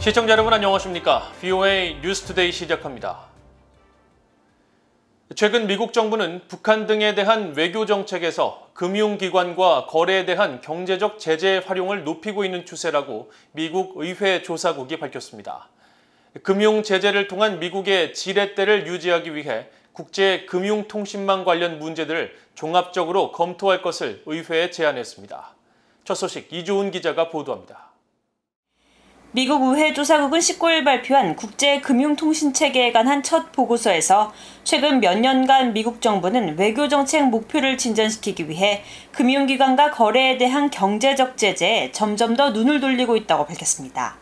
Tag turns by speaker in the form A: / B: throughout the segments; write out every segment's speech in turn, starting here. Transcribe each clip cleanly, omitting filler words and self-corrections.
A: 시청자 여러분 안녕하십니까? VOA 뉴스투데이 시작합니다. 최근 미국 정부는 북한 등에 대한 외교 정책에서 금융기관과 거래에 대한 경제적 제재 활용을 높이고 있는 추세라고 미국 의회 조사국이 밝혔습니다. 금융 제재를 통한 미국의 지렛대를 유지하기 위해 국제 금융통신망 관련 문제들을 종합적으로 검토할 것을 의회에 제안했습니다. 첫 소식 이주은 기자가 보도합니다.
B: 미국 의회 조사국은 19일 발표한 국제금융통신체계에 관한 첫 보고서에서 최근 몇 년간 미국 정부는 외교정책 목표를 진전시키기 위해 금융기관과 거래에 대한 경제적 제재에 점점 더 눈을 돌리고 있다고 밝혔습니다.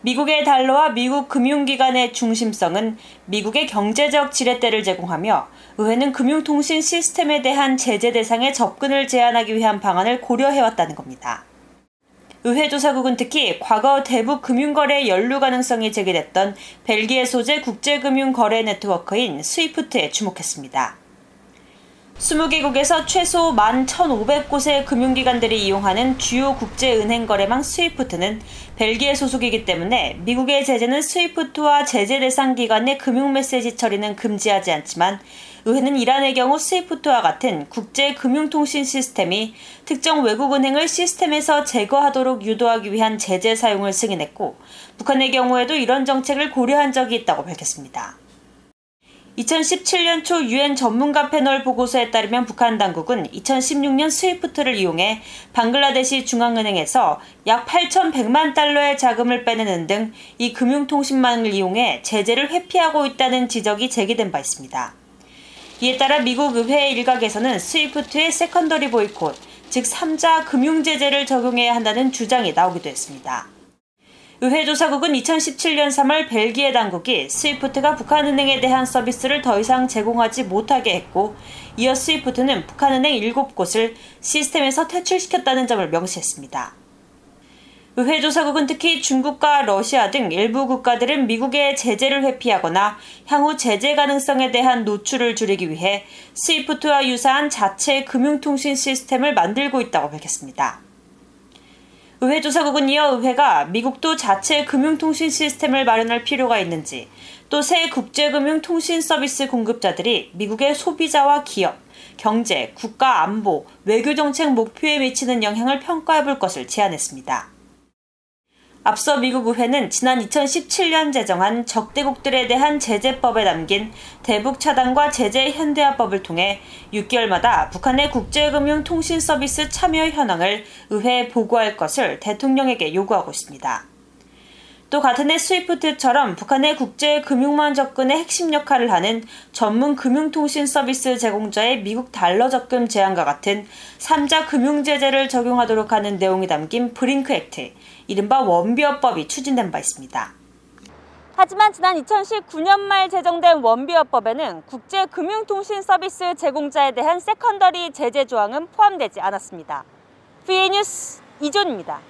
B: 미국의 달러와 미국 금융기관의 중심성은 미국의 경제적 지렛대를 제공하며 의회는 금융통신 시스템에 대한 제재 대상의 접근을 제한하기 위한 방안을 고려해왔다는 겁니다. 의회 조사국은 특히 과거 대북 금융거래 연루 가능성이 제기됐던 벨기에 소재 국제금융거래 네트워크인 스위프트에 주목했습니다. 20개국에서 최소 11,500곳의 금융기관들이 이용하는 주요 국제은행거래망 스위프트는 벨기에 소속이기 때문에 미국의 제재는 스위프트와 제재 대상 기관의 금융메시지 처리는 금지하지 않지만 의회는 이란의 경우 스위프트와 같은 국제금융통신 시스템이 특정 외국은행을 시스템에서 제거하도록 유도하기 위한 제재 사용을 승인했고 북한의 경우에도 이런 정책을 고려한 적이 있다고 밝혔습니다. 2017년 초 유엔 전문가 패널 보고서에 따르면 북한 당국은 2016년 스위프트를 이용해 방글라데시 중앙은행에서 약 8,100만 달러의 자금을 빼내는 등 이 금융통신망을 이용해 제재를 회피하고 있다는 지적이 제기된 바 있습니다. 이에 따라 미국 의회 일각에서는 스위프트의 세컨더리 보이콧, 즉 3자 금융제재를 적용해야 한다는 주장이 나오기도 했습니다. 의회 조사국은 2017년 3월 벨기에 당국이 스위프트가 북한은행에 대한 서비스를 더 이상 제공하지 못하게 했고 이어 스위프트는 북한은행 7곳을 시스템에서 퇴출시켰다는 점을 명시했습니다. 의회 조사국은 특히 중국과 러시아 등 일부 국가들은 미국의 제재를 회피하거나 향후 제재 가능성에 대한 노출을 줄이기 위해 스위프트와 유사한 자체 금융통신 시스템을 만들고 있다고 밝혔습니다. 의회 조사국은 이어 의회가 미국도 자체 금융통신 시스템을 마련할 필요가 있는지 또 새 국제금융통신 서비스 공급자들이 미국의 소비자와 기업, 경제, 국가 안보, 외교정책 목표에 미치는 영향을 평가해 볼 것을 제안했습니다. 앞서 미국 의회는 지난 2017년 제정한 적대국들에 대한 제재법에 담긴 대북 차단과 제재 현대화법을 통해 6개월마다 북한의 국제금융통신 서비스 참여 현황을 의회에 보고할 것을 대통령에게 요구하고 있습니다. 또 같은 해 스위프트처럼 북한의 국제금융망 접근의 핵심 역할을 하는 전문 금융통신 서비스 제공자의 미국 달러 접근 제한과 같은 3자 금융제재를 적용하도록 하는 내용이 담긴 브링크 액트, 이른바 원비어법이 추진된 바 있습니다. 하지만 지난 2019년 말 제정된 원비어법에는 국제금융통신 서비스 제공자에 대한 세컨더리 제재 조항은 포함되지 않았습니다. VOA 뉴스 이존입니다.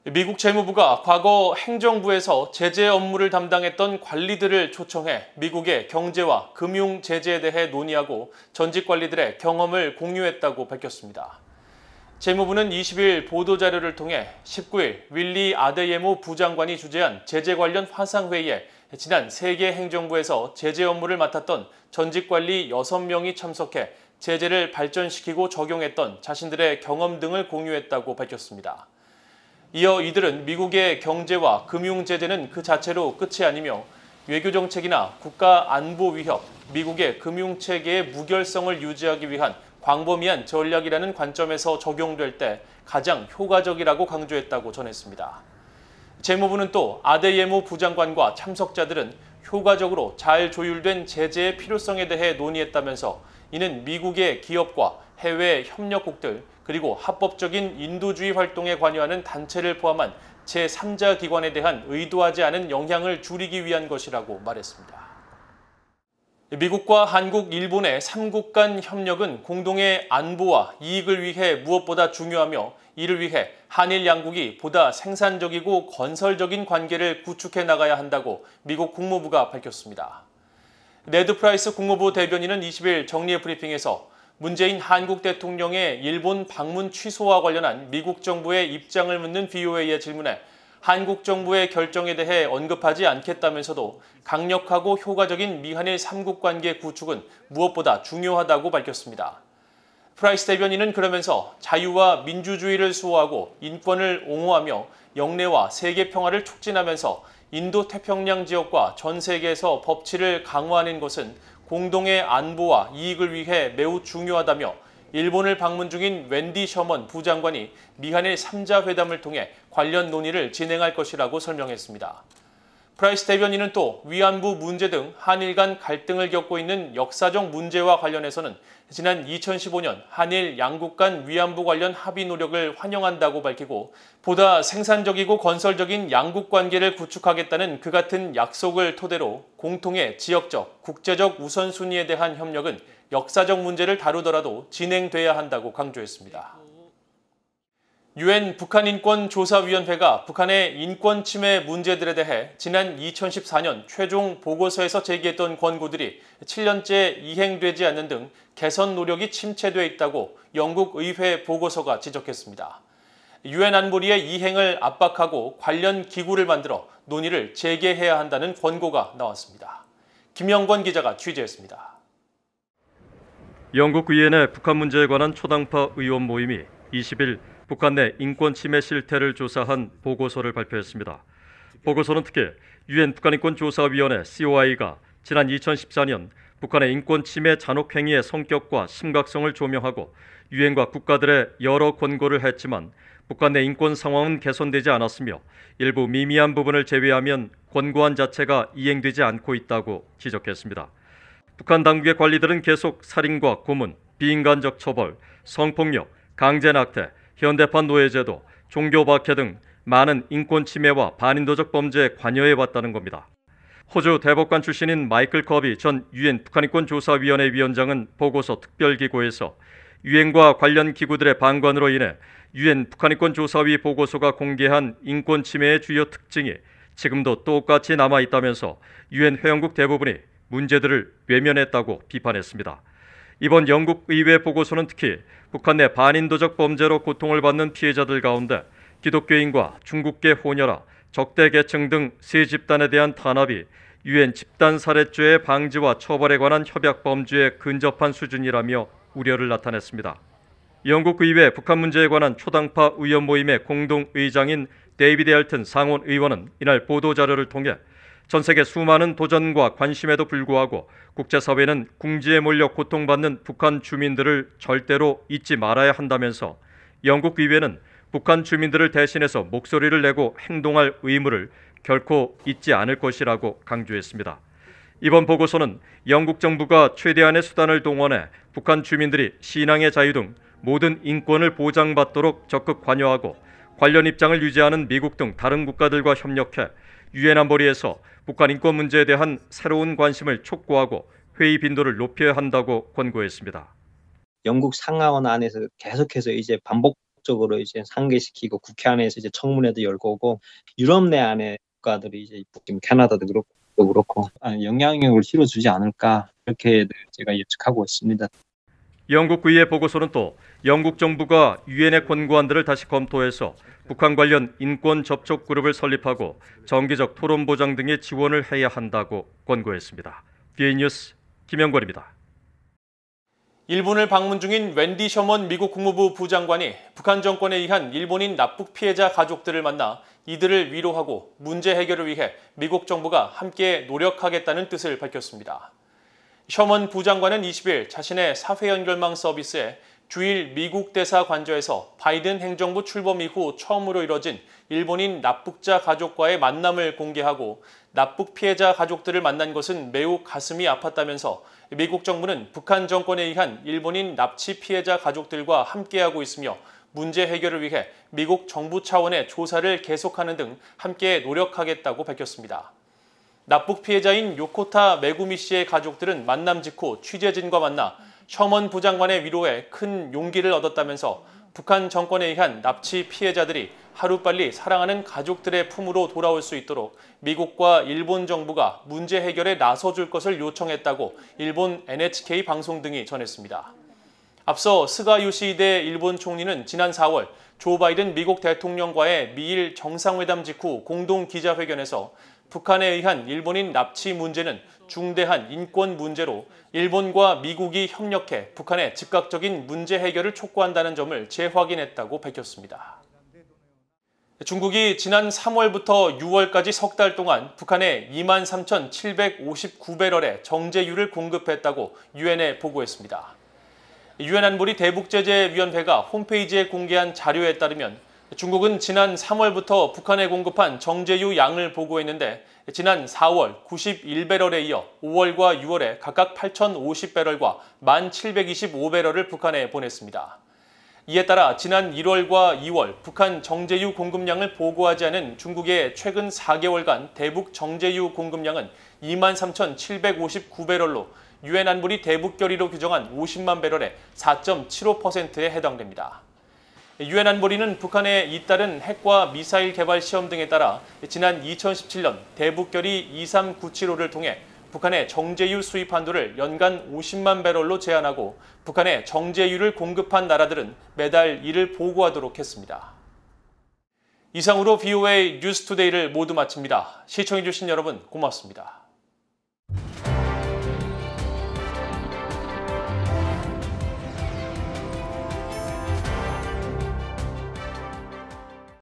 A: 미국 재무부가 과거 행정부에서 제재 업무를 담당했던 관리들을 초청해 미국의 경제와 금융 제재에 대해 논의하고 전직 관리들의 경험을 공유했다고 밝혔습니다. 재무부는 20일 보도자료를 통해 19일 윌리 아데예모 부장관이 주재한 제재 관련 화상회의에 지난 3개 행정부에서 제재 업무를 맡았던 전직 관리 6명이 참석해 제재를 발전시키고 적용했던 자신들의 경험 등을 공유했다고 밝혔습니다. 이어 이들은 미국의 경제와 금융 제재는 그 자체로 끝이 아니며 외교정책이나 국가 안보 위협, 미국의 금융체계의 무결성을 유지하기 위한 광범위한 전략이라는 관점에서 적용될 때 가장 효과적이라고 강조했다고 전했습니다. 재무부는 또 아데예모 부장관과 참석자들은 효과적으로 잘 조율된 제재의 필요성에 대해 논의했다면서 이는 미국의 기업과 해외 협력국들 그리고 합법적인 인도주의 활동에 관여하는 단체를 포함한 제3자 기관에 대한 의도하지 않은 영향을 줄이기 위한 것이라고 말했습니다. 미국과 한국, 일본의 3국 간 협력은 공동의 안보와 이익을 위해 무엇보다 중요하며 이를 위해 한일 양국이 보다 생산적이고 건설적인 관계를 구축해 나가야 한다고 미국 국무부가 밝혔습니다. 네드 프라이스 국무부 대변인은 20일 정례 브리핑에서 문재인 한국 대통령의 일본 방문 취소와 관련한 미국 정부의 입장을 묻는 VOA의 질문에 한국 정부의 결정에 대해 언급하지 않겠다면서도 강력하고 효과적인 미한일 3국 관계 구축은 무엇보다 중요하다고 밝혔습니다. 프라이스 대변인은 그러면서 자유와 민주주의를 수호하고 인권을 옹호하며 영내와 세계 평화를 촉진하면서 인도-태평양 지역과 전 세계에서 법치를 강화하는 것은 공동의 안보와 이익을 위해 매우 중요하다며 일본을 방문 중인 웬디 셔먼 부장관이 미한일 3자 회담을 통해 관련 논의를 진행할 것이라고 설명했습니다. 프라이스 대변인은 또 위안부 문제 등 한일 간 갈등을 겪고 있는 역사적 문제와 관련해서는 지난 2015년 한일 양국 간 위안부 관련 합의 노력을 환영한다고 밝히고 보다 생산적이고 건설적인 양국 관계를 구축하겠다는 그 같은 약속을 토대로 공통의 지역적, 국제적 우선순위에 대한 협력은 역사적 문제를 다루더라도 진행돼야 한다고 강조했습니다. 유엔 북한인권조사위원회가 북한의 인권 침해 문제들에 대해 지난 2014년 최종 보고서에서 제기했던 권고들이 7년째 이행되지 않는 등 개선 노력이 침체돼 있다고 영국 의회 보고서가 지적했습니다. 유엔 안보리의 이행을 압박하고 관련 기구를 만들어 논의를 재개해야 한다는 권고가 나왔습니다. 김영권 기자가 취재했습니다.
C: 영국 위엔의 북한 문제에 관한 초당파 의원 모임이 20일 북한 내 인권 침해 실태를 조사한 보고서를 발표했습니다. 보고서는 특히 유엔 북한인권조사위원회 COI가 지난 2014년 북한의 인권 침해 잔혹 행위의 성격과 심각성을 조명하고 유엔과 국가들의 여러 권고를 했지만 북한 내 인권 상황은 개선되지 않았으며 일부 미미한 부분을 제외하면 권고안 자체가 이행되지 않고 있다고 지적했습니다. 북한 당국의 관리들은 계속 살인과 고문, 비인간적 처벌, 성폭력, 강제낙태, 현대판 노예제도, 종교 박해 등 많은 인권 침해와 반인도적 범죄에 관여해왔다는 겁니다. 호주 대법관 출신인 마이클 커비 전 유엔 북한인권조사위원회 위원장은 보고서 특별기구에서 유엔과 관련 기구들의 방관으로 인해 유엔 북한인권조사위 보고서가 공개한 인권 침해의 주요 특징이 지금도 똑같이 남아있다면서 유엔 회원국 대부분이 문제들을 외면했다고 비판했습니다. 이번 영국 의회 보고서는 특히 북한 내 반인도적 범죄로 고통을 받는 피해자들 가운데 기독교인과 중국계 호녀라, 적대 계층 등 세 집단에 대한 탄압이 유엔 집단 살해죄의 방지와 처벌에 관한 협약 범주에 근접한 수준이라며 우려를 나타냈습니다. 영국 의회 북한 문제에 관한 초당파 의원 모임의 공동의장인 데이비드 엘튼 상원 의원은 이날 보도자료를 통해 전 세계 수많은 도전과 관심에도 불구하고 국제사회는 궁지에 몰려 고통받는 북한 주민들을 절대로 잊지 말아야 한다면서 영국 의회는 북한 주민들을 대신해서 목소리를 내고 행동할 의무를 결코 잊지 않을 것이라고 강조했습니다. 이번 보고서는 영국 정부가 최대한의 수단을 동원해 북한 주민들이 신앙의 자유 등 모든 인권을 보장받도록 적극 관여하고 관련 입장을 유지하는 미국 등 다른 국가들과 협력해 유엔 안보리에서 북한 인권 문제에 대한 새로운 관심을 촉구하고 회의 빈도를 높여야 한다고 권고했습니다.
D: 영국 상하원 안에서 계속해서 이제 반복적으로 이제 상기시키고 국회 안에서 이제 청문회도 열고 오고 유럽 내 안에 국가들이 이제 캐나다도 그렇고 영향력을 실어주지 않을까 이렇게 제가 예측하고 있습니다.
C: 영국 의회 보고서는 또 영국 정부가 유엔의 권고안들을 다시 검토해서 북한 관련 인권 접촉 그룹을 설립하고 정기적 토론 보장 등의 지원을 해야 한다고 권고했습니다. DA뉴스 김영권입니다.
A: 일본을 방문 중인 웬디 셔먼 미국 국무부 부장관이 북한 정권에 의한 일본인 납북 피해자 가족들을 만나 이들을 위로하고 문제 해결을 위해 미국 정부가 함께 노력하겠다는 뜻을 밝혔습니다. 셔먼 부장관은 20일 자신의 사회연결망 서비스에 주일 미국 대사 관저에서 바이든 행정부 출범 이후 처음으로 이뤄진 일본인 납북자 가족과의 만남을 공개하고 납북 피해자 가족들을 만난 것은 매우 가슴이 아팠다면서 미국 정부는 북한 정권에 의한 일본인 납치 피해자 가족들과 함께하고 있으며 문제 해결을 위해 미국 정부 차원의 조사를 계속하는 등 함께 노력하겠다고 밝혔습니다. 납북 피해자인 요코타 메구미 씨의 가족들은 만남 직후 취재진과 만나 셔먼 부장관의 위로에 큰 용기를 얻었다면서 북한 정권에 의한 납치 피해자들이 하루빨리 사랑하는 가족들의 품으로 돌아올 수 있도록 미국과 일본 정부가 문제 해결에 나서줄 것을 요청했다고 일본 NHK 방송 등이 전했습니다. 앞서 스가 요시히데 일본 총리는 지난 4월 조 바이든 미국 대통령과의 미일 정상회담 직후 공동 기자회견에서 북한에 의한 일본인 납치 문제는 중대한 인권 문제로 일본과 미국이 협력해 북한의 즉각적인 문제 해결을 촉구한다는 점을 재확인했다고 밝혔습니다. 중국이 지난 3월부터 6월까지 석 달 동안 북한에 23,759배럴의 정제유를 공급했다고 유엔에 보고했습니다. 유엔 안보리 대북제재위원회가 홈페이지에 공개한 자료에 따르면 중국은 지난 3월부터 북한에 공급한 정제유 양을 보고했는데 지난 4월 91배럴에 이어 5월과 6월에 각각 8,050배럴과 1,725배럴을 북한에 보냈습니다. 이에 따라 지난 1월과 2월 북한 정제유 공급량을 보고하지 않은 중국의 최근 4개월간 대북 정제유 공급량은 23,759배럴로 유엔 안보리 대북결의로 규정한 50만 배럴의 4.75%에 해당됩니다. 유엔 안보리는 북한의 잇따른 핵과 미사일 개발 시험 등에 따라 지난 2017년 대북결의 23975를 통해 북한의 정제유 수입 한도를 연간 50만 배럴로 제한하고 북한에 정제유를 공급한 나라들은 매달 이를 보고하도록 했습니다. 이상으로 VOA 뉴스투데이를 모두 마칩니다. 시청해주신 여러분 고맙습니다.